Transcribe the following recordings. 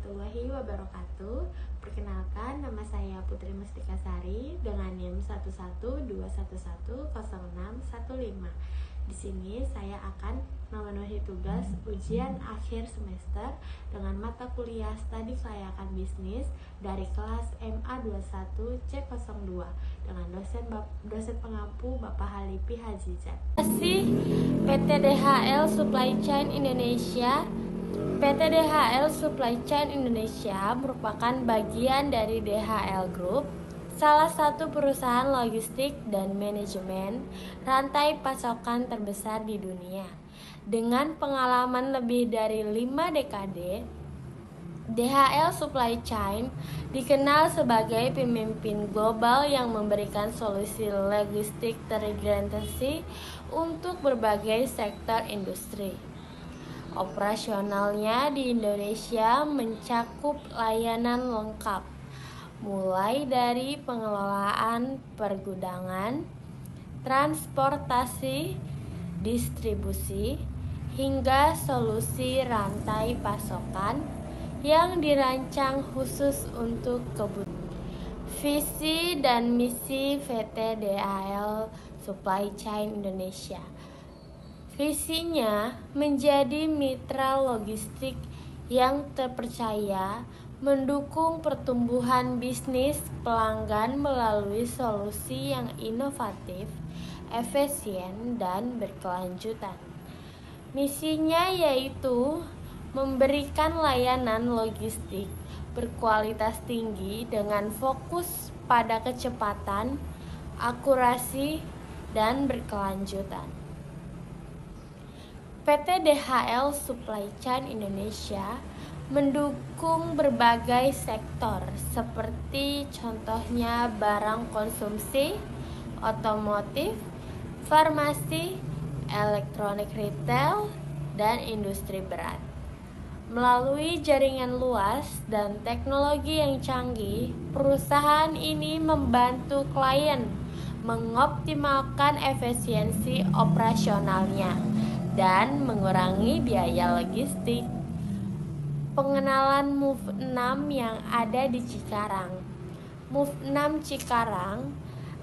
warahmatullahi wabarakatuh. Perkenalkan, nama saya Putri Mustika Sari dengan NIM 112110615. Di sini saya akan memenuhi tugas ujian akhir semester dengan mata kuliah Studi Kelayakan Bisnis dari kelas MA21 C02 dengan dosen pengampu Bapak Halipi Hajizat. PT DHL Supply Chain Indonesia. PT DHL Supply Chain Indonesia merupakan bagian dari DHL Group, salah satu perusahaan logistik dan manajemen rantai pasokan terbesar di dunia. Dengan pengalaman lebih dari 5 dekade, DHL Supply Chain dikenal sebagai pemimpin global yang memberikan solusi logistik terintegrasi untuk berbagai sektor industri. Operasionalnya di Indonesia mencakup layanan lengkap, mulai dari pengelolaan pergudangan, transportasi, distribusi, hingga solusi rantai pasokan yang dirancang khusus untuk kebutuhan. Visi dan misi PT DHL Supply Chain Indonesia. Visinya menjadi mitra logistik yang terpercaya, mendukung pertumbuhan bisnis pelanggan melalui solusi yang inovatif, efisien, dan berkelanjutan. Misinya yaitu memberikan layanan logistik berkualitas tinggi dengan fokus pada kecepatan, akurasi, dan berkelanjutan. PT DHL Supply Chain Indonesia mendukung berbagai sektor seperti contohnya barang konsumsi, otomotif, farmasi, elektronik retail, dan industri berat. Melalui jaringan luas dan teknologi yang canggih, perusahaan ini membantu klien mengoptimalkan efisiensi operasionalnya dan mengurangi biaya logistik. Pengenalan Move 6 yang ada di Cikarang. Move 6 Cikarang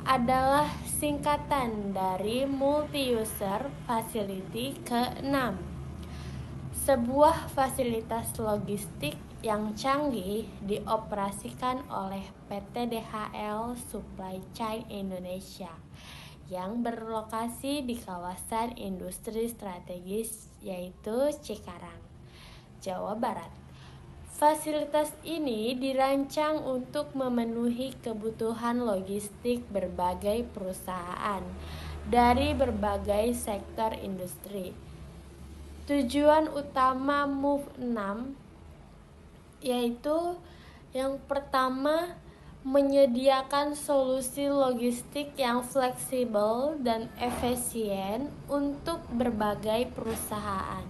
adalah singkatan dari Multi-User Facility ke-6, sebuah fasilitas logistik yang canggih dioperasikan oleh PT DHL Supply Chain Indonesia yang berlokasi di kawasan industri strategis yaitu Cikarang, Jawa Barat. Fasilitas ini dirancang untuk memenuhi kebutuhan logistik berbagai perusahaan dari berbagai sektor industri. Tujuan utama Move 6 yaitu yang pertama, menyediakan solusi logistik yang fleksibel dan efisien untuk berbagai perusahaan.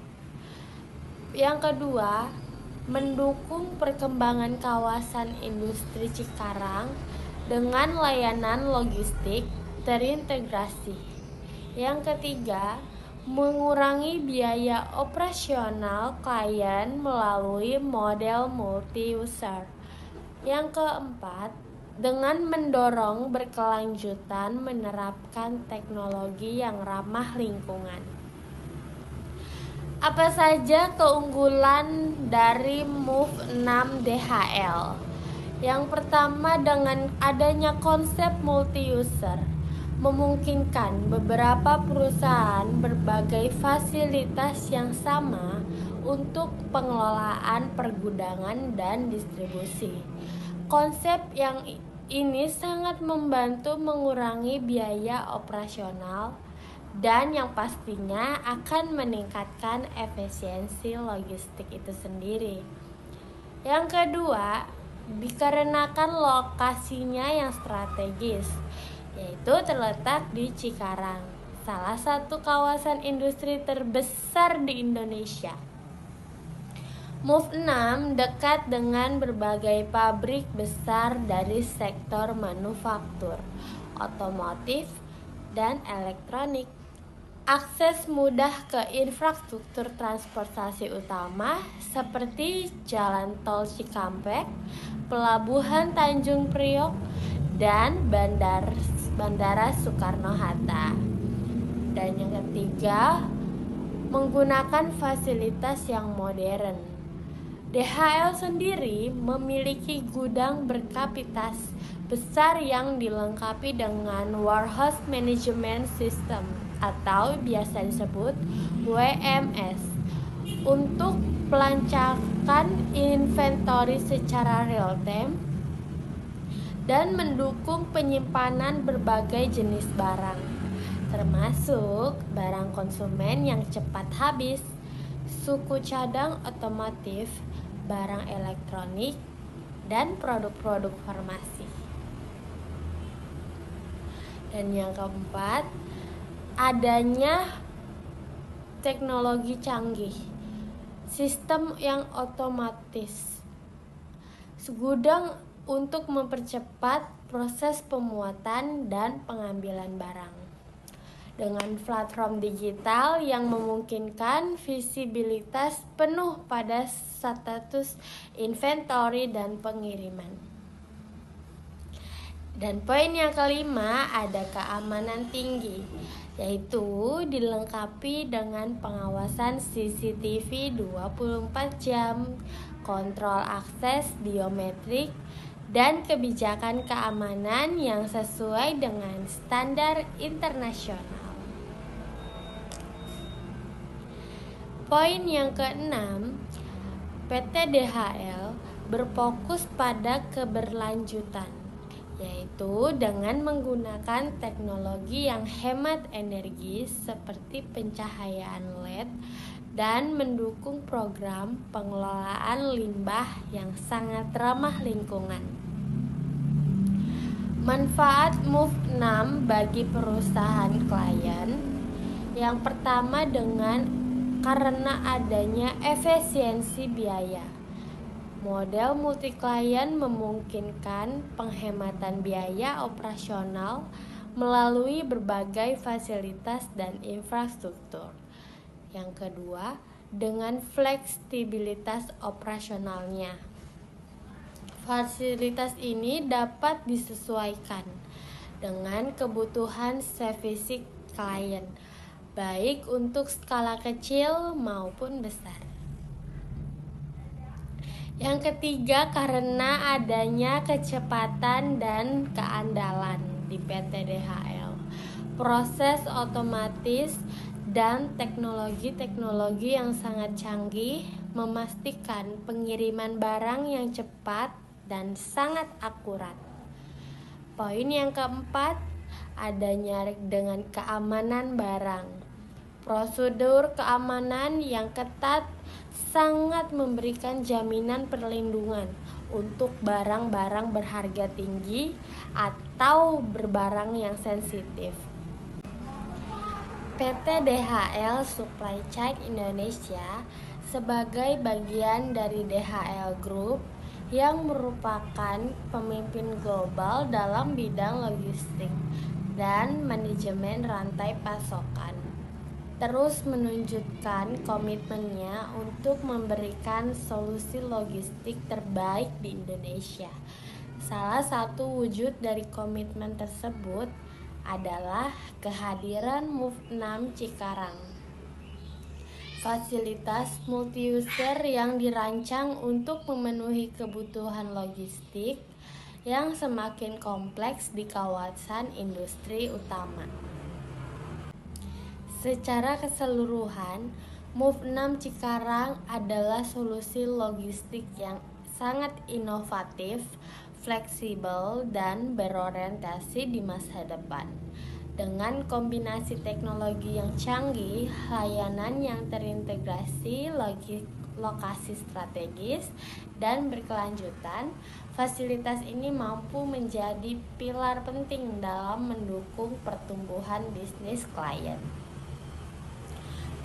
Yang kedua, mendukung perkembangan kawasan industri Cikarang dengan layanan logistik terintegrasi. Yang ketiga, mengurangi biaya operasional klien melalui model multi-user. Yang keempat, dengan mendorong berkelanjutan menerapkan teknologi yang ramah lingkungan. Apa saja keunggulan dari Move 6 DHL? Yang pertama, dengan adanya konsep multi-user, memungkinkan beberapa perusahaan berbagai fasilitas yang sama untuk pengelolaan pergudangan dan distribusi. Konsep yang ini sangat membantu mengurangi biaya operasional dan yang pastinya akan meningkatkan efisiensi logistik itu sendiri. Yang kedua, dikarenakan lokasinya yang strategis, yaitu terletak di Cikarang, salah satu kawasan industri terbesar di Indonesia. Move 6 dekat dengan berbagai pabrik besar dari sektor manufaktur, otomotif, dan elektronik. akses mudah ke infrastruktur transportasi utama seperti Jalan Tol Cikampek, Pelabuhan Tanjung Priok, dan Bandara Soekarno-Hatta. Dan yang ketiga, menggunakan fasilitas yang modern. DHL sendiri memiliki gudang berkapasitas besar yang dilengkapi dengan Warehouse Management System atau biasa disebut WMS untuk pelancaran inventory secara real time dan mendukung penyimpanan berbagai jenis barang, termasuk barang konsumen yang cepat habis, suku cadang otomotif, barang elektronik, dan produk-produk farmasi. Dan yang keempat, adanya teknologi canggih, sistem yang otomatis, segudang untuk mempercepat proses pemuatan dan pengambilan barang. Dengan platform digital yang memungkinkan visibilitas penuh pada status inventory dan pengiriman. Dan poin yang kelima, ada keamanan tinggi, yaitu dilengkapi dengan pengawasan CCTV 24 jam, kontrol akses biometrik, dan kebijakan keamanan yang sesuai dengan standar internasional. Poin yang keenam, PT DHL berfokus pada keberlanjutan, yaitu dengan menggunakan teknologi yang hemat energi seperti pencahayaan LED dan mendukung program pengelolaan limbah yang sangat ramah lingkungan. Manfaat Move 6 bagi perusahaan klien. Yang pertama, karena adanya efisiensi biaya. Model multi klien memungkinkan penghematan biaya operasional melalui berbagai fasilitas dan infrastruktur. Yang kedua, dengan fleksibilitas operasionalnya. Fasilitas ini dapat disesuaikan dengan kebutuhan spesifik klien, baik untuk skala kecil maupun besar. Yang ketiga, karena adanya kecepatan dan keandalan di PT DHL, proses otomatis dan teknologi yang sangat canggih memastikan pengiriman barang yang cepat dan sangat akurat. Poin yang keempat, adanya dengan keamanan barang. Prosedur keamanan yang ketat sangat memberikan jaminan perlindungan untuk barang-barang berharga tinggi atau berbarang yang sensitif. PT DHL Supply Chain Indonesia sebagai bagian dari DHL Group yang merupakan pemimpin global dalam bidang logistik dan manajemen rantai pasokan, terus menunjukkan komitmennya untuk memberikan solusi logistik terbaik di Indonesia. Salah satu wujud dari komitmen tersebut adalah kehadiran Move 6 Cikarang, fasilitas multi-user yang dirancang untuk memenuhi kebutuhan logistik yang semakin kompleks di kawasan industri utama. Secara keseluruhan, Move 6 Cikarang adalah solusi logistik yang sangat inovatif, fleksibel, dan berorientasi di masa depan. Dengan kombinasi teknologi yang canggih, layanan yang terintegrasi, lokasi strategis, dan berkelanjutan, fasilitas ini mampu menjadi pilar penting dalam mendukung pertumbuhan bisnis klien.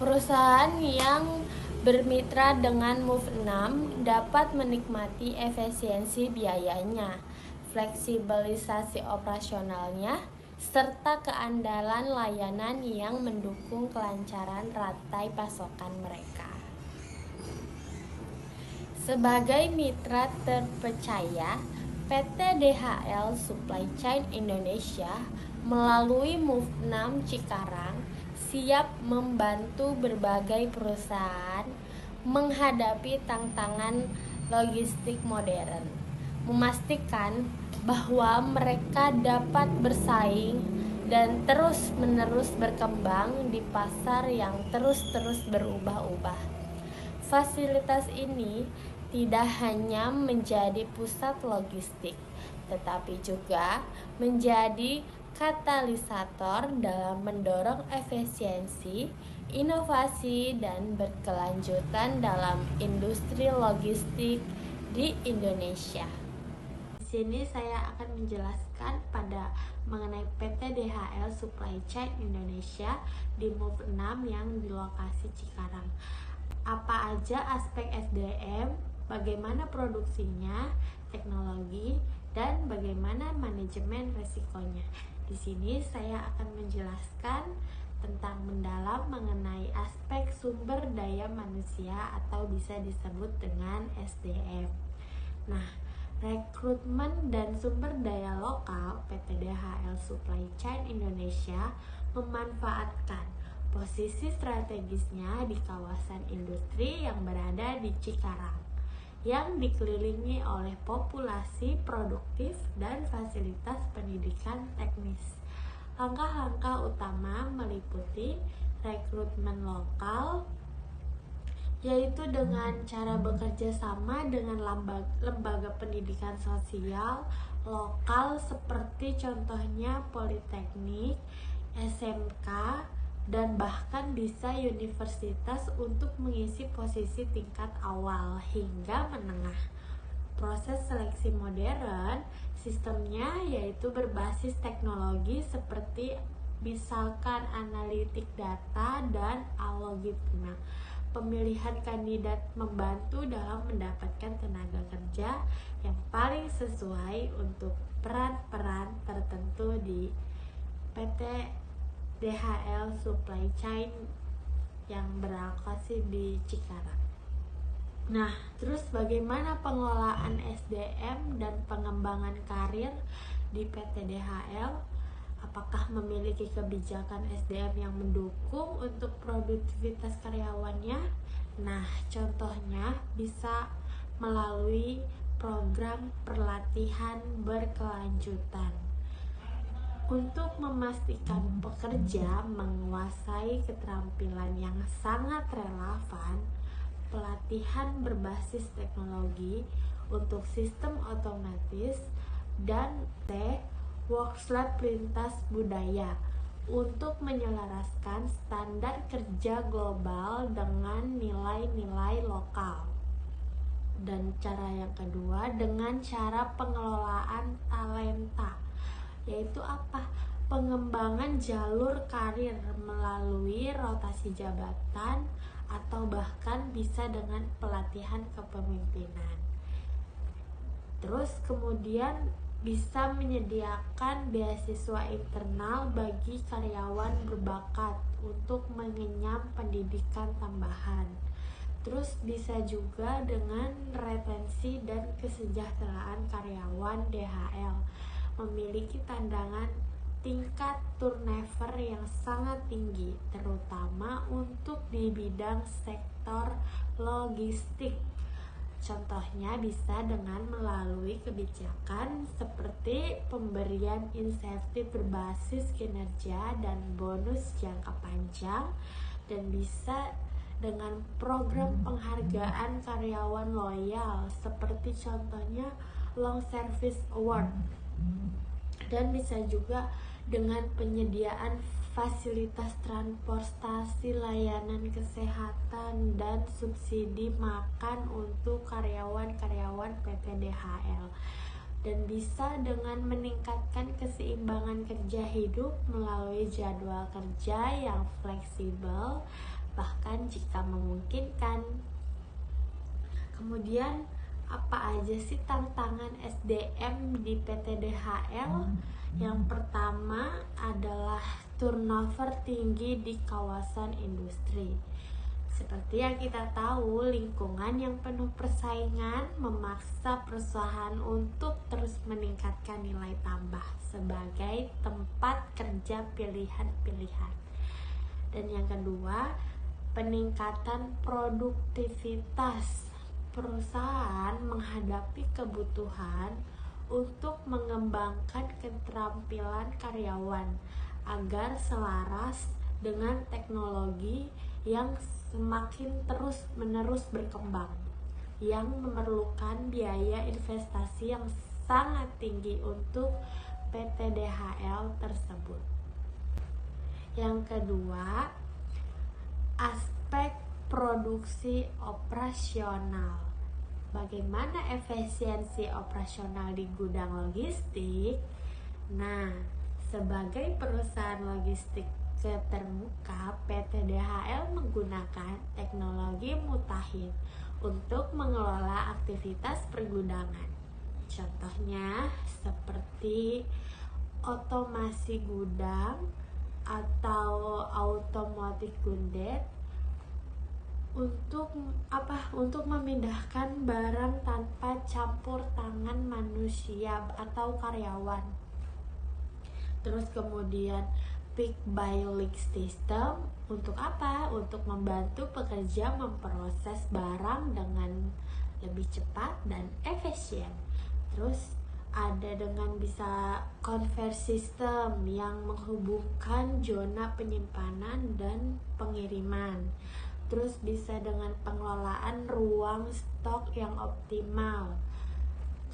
Perusahaan yang bermitra dengan Move 6 dapat menikmati efisiensi biayanya, fleksibilisasi operasionalnya, serta keandalan layanan yang mendukung kelancaran rantai pasokan mereka. Sebagai mitra terpercaya, PT DHL Supply Chain Indonesia melalui MOVE 6 Cikarang siap membantu berbagai perusahaan menghadapi tantangan logistik modern, memastikan bahwa mereka dapat bersaing dan terus-menerus berkembang di pasar yang terus-terus berubah-ubah. Fasilitas ini tidak hanya menjadi pusat logistik, tetapi juga menjadi katalisator dalam mendorong efisiensi, inovasi, dan berkelanjutan dalam industri logistik di Indonesia. Di sini saya akan menjelaskan pada mengenai PT DHL Supply Chain Indonesia di MOVE 6 yang di lokasi Cikarang. Apa aja aspek SDM, bagaimana produksinya, teknologi, dan bagaimana manajemen resikonya. Di sini saya akan menjelaskan tentang mendalam mengenai aspek sumber daya manusia atau bisa disebut dengan SDM. Nah, rekrutmen dan sumber daya lokal PT DHL Supply Chain Indonesia memanfaatkan posisi strategisnya di kawasan industri yang berada di Cikarang, yang dikelilingi oleh populasi produktif dan fasilitas pendidikan teknis. Langkah-langkah utama meliputi rekrutmen lokal, yaitu dengan cara bekerja sama dengan lembaga pendidikan sosial lokal seperti contohnya Politeknik, SMK, dan bahkan bisa universitas untuk mengisi posisi tingkat awal hingga menengah. Proses seleksi modern, sistemnya yaitu berbasis teknologi seperti misalkan analitik data dan algoritma. Pemilihan kandidat membantu dalam mendapatkan tenaga kerja yang paling sesuai untuk peran-peran tertentu di PT DHL Supply Chain yang berlokasi di Cikarang. Nah, terus bagaimana pengelolaan SDM dan pengembangan karir di PT DHL? Apakah memiliki kebijakan SDM yang mendukung untuk produktivitas karyawannya? Nah, contohnya bisa melalui program pelatihan berkelanjutan. Untuk memastikan pekerja menguasai keterampilan yang sangat relevan, pelatihan berbasis teknologi untuk sistem otomatis dan workshop lintas budaya untuk menyelaraskan standar kerja global dengan nilai-nilai lokal. Dan cara yang kedua dengan cara pengelolaan talenta, yaitu apa? Pengembangan jalur karir melalui rotasi jabatan atau bahkan bisa dengan pelatihan kepemimpinan. Terus kemudian bisa menyediakan beasiswa internal bagi karyawan berbakat untuk mengenyam pendidikan tambahan. Terus bisa juga dengan retensi dan kesejahteraan karyawan DHL, memiliki tandangan tingkat turnover yang sangat tinggi, terutama untuk di bidang sektor logistik. Contohnya bisa dengan melalui kebijakan seperti pemberian insentif berbasis kinerja dan bonus jangka panjang, dan bisa dengan program penghargaan karyawan loyal seperti contohnya Long Service Award, dan bisa juga dengan penyediaan fasilitas transportasi, layanan kesehatan, dan subsidi makan untuk karyawan-karyawan PT DHL. Dan bisa dengan meningkatkan keseimbangan kerja hidup melalui jadwal kerja yang fleksibel, bahkan jika memungkinkan. Kemudian Apa aja sih tantangan SDM di PT DHL? Yang pertama adalah turnover tinggi di kawasan industri. Seperti yang kita tahu, lingkungan yang penuh persaingan memaksa perusahaan untuk terus meningkatkan nilai tambah sebagai tempat kerja pilihan-pilihan. Dan yang kedua, peningkatan produktivitas. Perusahaan menghadapi kebutuhan untuk mengembangkan keterampilan karyawan agar selaras dengan teknologi yang semakin terus-menerus berkembang, yang memerlukan biaya investasi yang sangat tinggi untuk PT DHL tersebut. Yang kedua, aspek produksi operasional. Bagaimana efisiensi operasional di gudang logistik? Nah, sebagai perusahaan logistik terbuka, PT DHL menggunakan teknologi mutakhir untuk mengelola aktivitas pergudangan. Contohnya seperti otomasi gudang atau automatic gundet untuk memindahkan barang tanpa campur tangan manusia atau karyawan. Terus kemudian pick by lick system untuk apa? Untuk membantu pekerja memproses barang dengan lebih cepat dan efisien. Terus ada dengan bisa conveyor system yang menghubungkan zona penyimpanan dan pengiriman. Terus bisa dengan pengelolaan ruang stok yang optimal.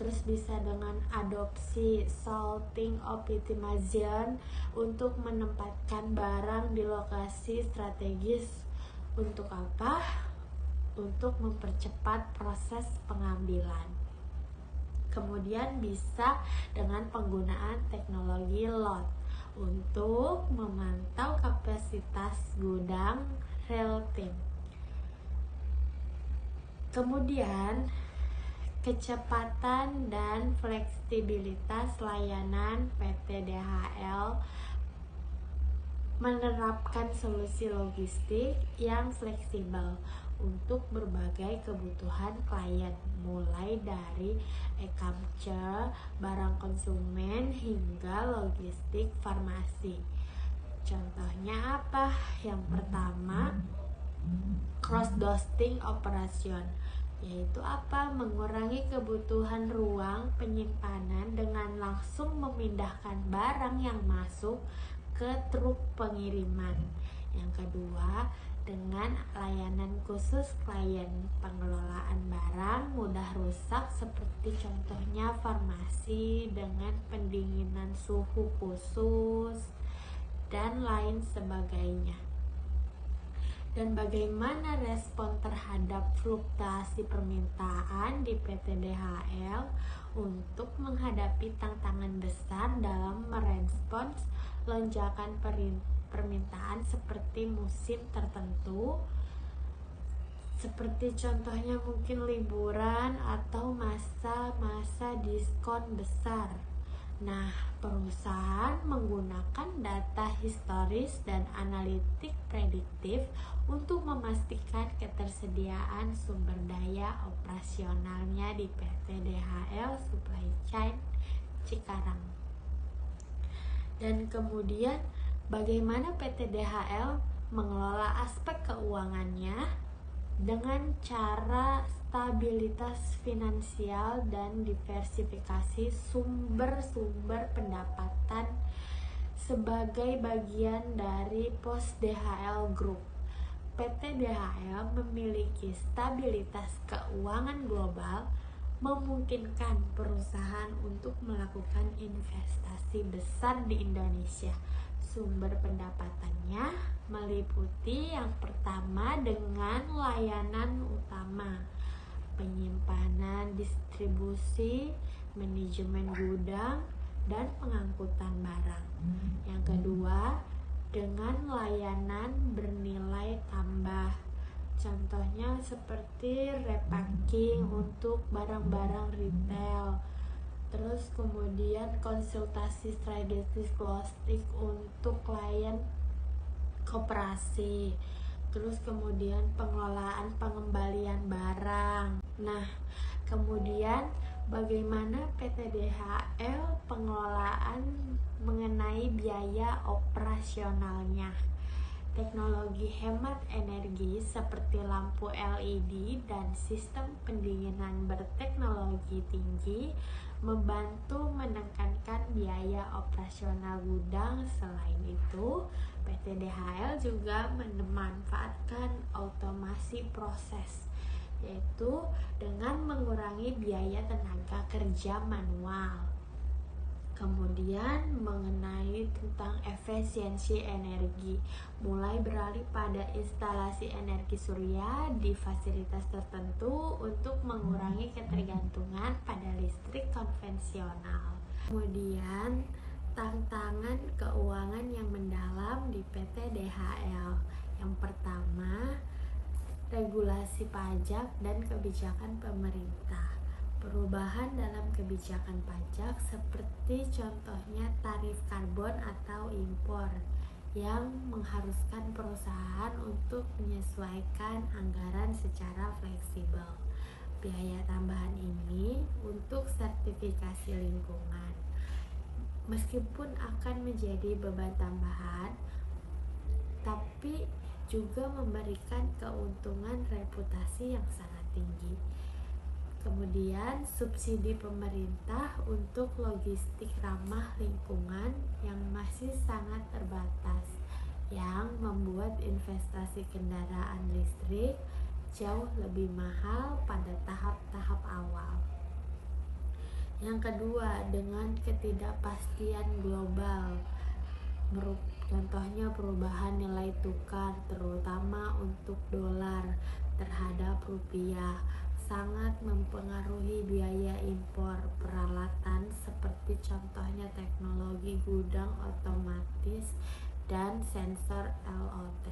Terus bisa dengan adopsi sorting optimization untuk menempatkan barang di lokasi strategis. Untuk apa? Untuk mempercepat proses pengambilan. Kemudian bisa dengan penggunaan teknologi lot untuk memantau kapasitas gudang real time. Kemudian kecepatan dan fleksibilitas layanan PT DHL menerapkan solusi logistik yang fleksibel untuk berbagai kebutuhan klien, mulai dari e-commerce, barang konsumen, hingga logistik farmasi. Contohnya apa? Yang pertama, cross-docking operation, yaitu apa? Mengurangi kebutuhan ruang penyimpanan dengan langsung memindahkan barang yang masuk ke truk pengiriman. Yang kedua, dengan layanan khusus klien, pengelolaan barang mudah rusak seperti contohnya farmasi dengan pendinginan suhu khusus dan lain sebagainya. Dan bagaimana respon terhadap fluktuasi permintaan di PT DHL untuk menghadapi tantangan besar dalam merespons lonjakan permintaan seperti musim tertentu, seperti contohnya mungkin liburan atau masa-masa diskon besar. Nah, perusahaan menggunakan data historis dan analitik prediktif untuk memastikan ketersediaan sumber daya operasionalnya di PT DHL Supply Chain Cikarang. Dan kemudian bagaimana PT DHL mengelola aspek keuangannya dengan cara stabilitas finansial dan diversifikasi sumber-sumber pendapatan sebagai bagian dari pos DHL Group. PT DHL memiliki stabilitas keuangan global, memungkinkan perusahaan untuk melakukan investasi besar di Indonesia. Sumber pendapatannya meliputi yang pertama dengan layanan utama, penyimpanan, distribusi, manajemen gudang, dan pengangkutan barang. Yang kedua, dengan layanan bernilai tambah, Contohnya seperti repacking untuk barang-barang retail. Terus kemudian konsultasi strategis logistik untuk klien koperasi. Terus kemudian pengelolaan pengembalian barang. Nah, kemudian bagaimana PT DHL pengelolaan mengenai biaya operasionalnya. Teknologi hemat energi seperti lampu LED dan sistem pendinginan berteknologi tinggi membantu menekankan biaya operasional gudang. Selain itu, PT DHL juga memanfaatkan otomasi proses, yaitu dengan mengurangi biaya tenaga kerja manual. Kemudian mengenai tentang efisiensi energi, mulai beralih pada instalasi energi surya di fasilitas tertentu untuk mengurangi ketergantungan pada listrik konvensional. Kemudian tantangan keuangan yang mendalam di PT DHL. Yang pertama, regulasi pajak dan kebijakan pemerintah. Perubahan dalam kebijakan pajak seperti contohnya tarif karbon atau impor yang mengharuskan perusahaan untuk menyesuaikan anggaran secara fleksibel. Biaya tambahan ini untuk sertifikasi lingkungan, meskipun akan menjadi beban tambahan, tapi juga memberikan keuntungan reputasi yang sangat tinggi. Kemudian subsidi pemerintah untuk logistik ramah lingkungan yang masih sangat terbatas, yang membuat investasi kendaraan listrik jauh lebih mahal pada tahap-tahap awal. Yang kedua, dengan ketidakpastian global, contohnya perubahan nilai tukar terutama untuk dolar terhadap rupiah sangat mempengaruhi biaya impor peralatan seperti contohnya teknologi gudang otomatis dan sensor LOT.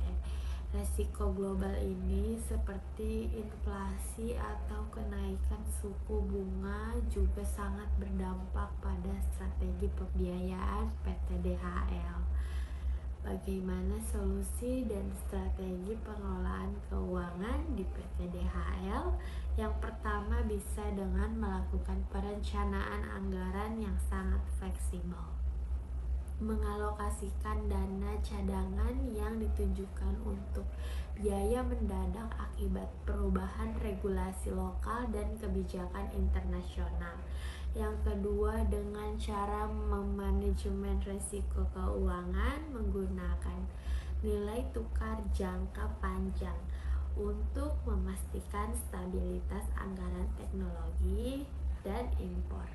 Resiko global ini seperti inflasi atau kenaikan suku bunga juga sangat berdampak pada strategi pembiayaan PT DHL. Bagaimana solusi dan strategi pengelolaan keuangan di PT DHL? Yang pertama, bisa dengan melakukan perencanaan anggaran yang sangat fleksibel, mengalokasikan dana cadangan yang ditujukan untuk biaya mendadak akibat perubahan regulasi lokal dan kebijakan internasional. Yang kedua, dengan cara memanajemen risiko keuangan menggunakan nilai tukar jangka panjang untuk memastikan stabilitas anggaran teknologi dan impor.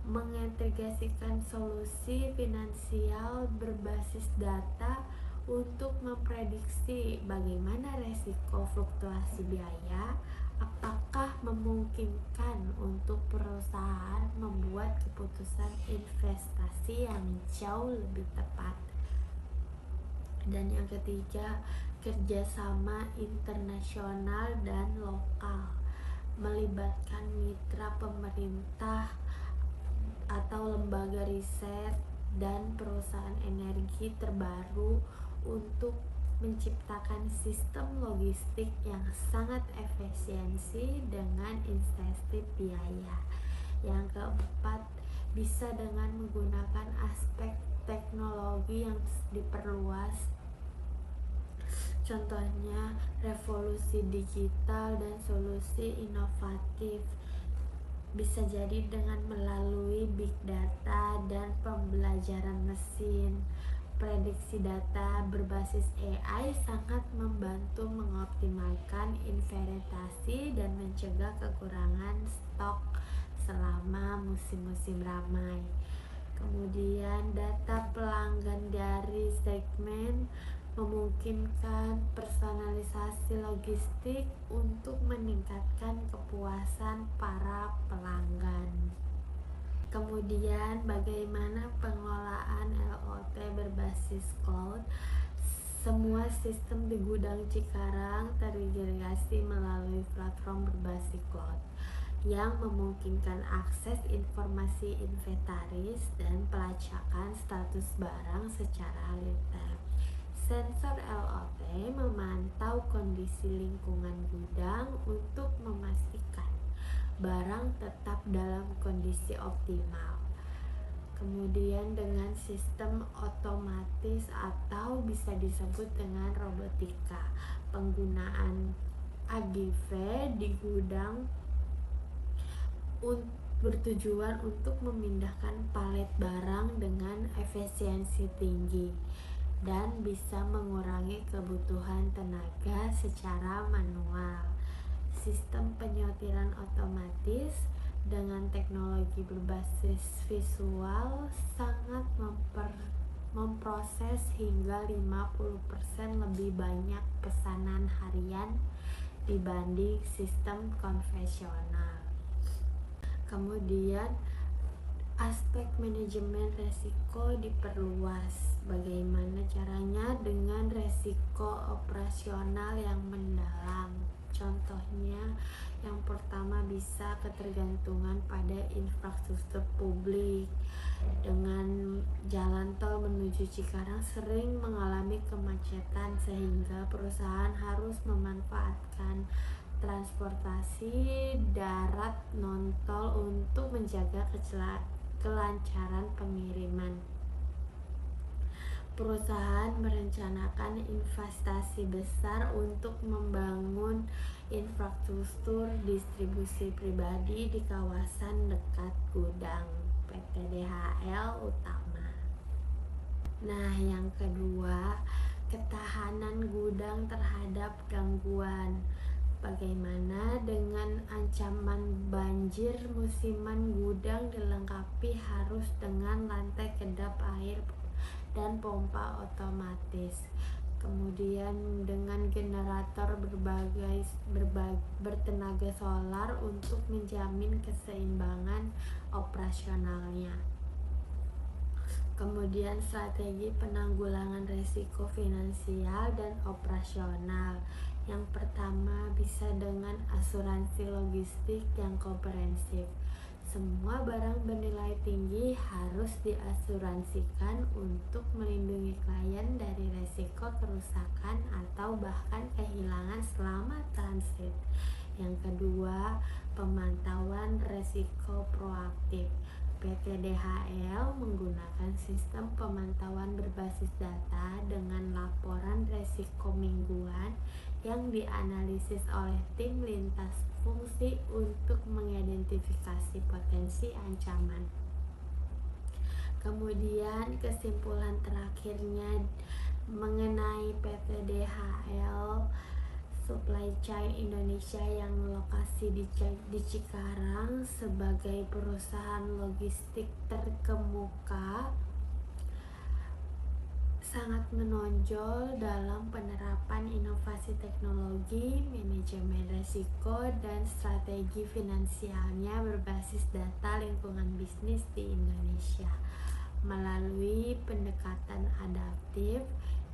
Mengintegrasikan solusi finansial berbasis data untuk memprediksi bagaimana resiko fluktuasi biaya. Apakah memungkinkan untuk perusahaan membuat keputusan investasi yang jauh lebih tepat? Dan yang ketiga, kerjasama internasional dan lokal, melibatkan mitra pemerintah atau lembaga riset dan perusahaan energi terbaru untuk menciptakan sistem logistik yang sangat efisiensi dengan insentif biaya. Yang keempat, bisa dengan menggunakan aspek teknologi yang diperluas, contohnya revolusi digital dan solusi inovatif. Bisa jadi dengan melalui big data dan pembelajaran mesin. Prediksi data berbasis AI sangat membantu mengoptimalkan investasi dan mencegah kekurangan stok selama musim-musim ramai. Kemudian data pelanggan dari segmen memungkinkan personalisasi logistik untuk meningkatkan kepuasan para pelanggan. Kemudian bagaimana pengelolaan LOT berbasis cloud? Semua sistem di gudang Cikarang terintegrasi melalui platform berbasis cloud yang memungkinkan akses informasi inventaris dan pelacakan status barang secara real time. Sensor LOT memantau kondisi lingkungan gudang untuk memastikan barang tetap dalam kondisi optimal. Kemudian dengan sistem otomatis atau bisa disebut dengan robotika, penggunaan AGV di gudang bertujuan untuk memindahkan palet barang dengan efisiensi tinggi dan bisa mengurangi kebutuhan tenaga secara manual. Sistem penyortiran otomatis dengan teknologi berbasis visual sangat memproses hingga 50% lebih banyak pesanan harian dibanding sistem konvensional. Kemudian aspek manajemen resiko diperluas. Bagaimana caranya? Dengan resiko operasional yang mendalam. Contohnya, yang pertama bisa ketergantungan pada infrastruktur publik. Dengan jalan tol menuju Cikarang sering mengalami kemacetan sehingga perusahaan harus memanfaatkan transportasi darat non-tol untuk menjaga kelancaran pengiriman. Perusahaan merencanakan investasi besar untuk membangun infrastruktur distribusi pribadi di kawasan dekat gudang PT DHL utama. Nah, yang kedua, ketahanan gudang terhadap gangguan. Bagaimana dengan ancaman banjir musiman? Gudang dilengkapi harus dengan lantai kedap air dan pompa otomatis. Kemudian dengan generator bertenaga solar untuk menjamin keseimbangan operasionalnya. Kemudian strategi penanggulangan risiko finansial dan operasional. Yang pertama bisa dengan asuransi logistik yang komprehensif. Semua barang bernilai tinggi harus diasuransikan untuk melindungi klien dari risiko kerusakan atau bahkan kehilangan selama transit. Yang kedua, pemantauan risiko proaktif. PT DHL menggunakan sistem pemantauan berbasis data dengan laporan risiko mingguan yang dianalisis oleh tim lintas fungsi untuk mengidentifikasi potensi ancaman. Kemudian kesimpulan terakhirnya mengenai PT DHL Supply Chain Indonesia yang lokasi di Cikarang sebagai perusahaan logistik terkemuka sangat menonjol dalam penerapan inovasi teknologi, manajemen risiko, dan strategi finansialnya berbasis data lingkungan bisnis di Indonesia melalui pendekatan adaptif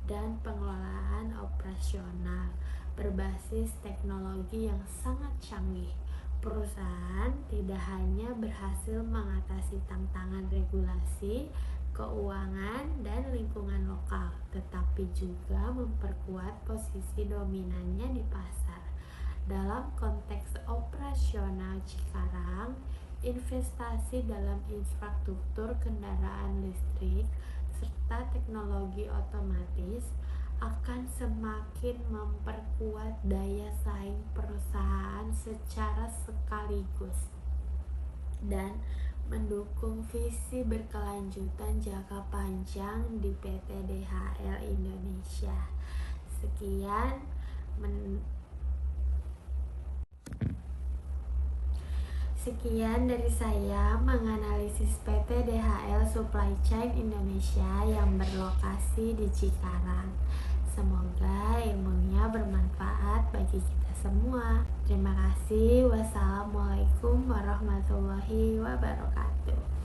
dan pengelolaan operasional berbasis teknologi yang sangat canggih. Perusahaan tidak hanya berhasil mengatasi tantangan regulasi, keuangan, dan lingkungan lokal, tetapi juga memperkuat posisi dominannya di pasar. Dalam konteks operasional Cikarang, investasi dalam infrastruktur kendaraan listrik serta teknologi otomatis akan semakin memperkuat daya saing perusahaan secara sekaligus dan mendukung visi berkelanjutan jangka panjang di PT DHL Indonesia. Sekian dari saya menganalisis PT DHL Supply Chain Indonesia yang berlokasi di Cikarang. Semoga ilmunya bermanfaat bagi kita semua. Terima kasih. Wassalamualaikum warahmatullahi wabarakatuh.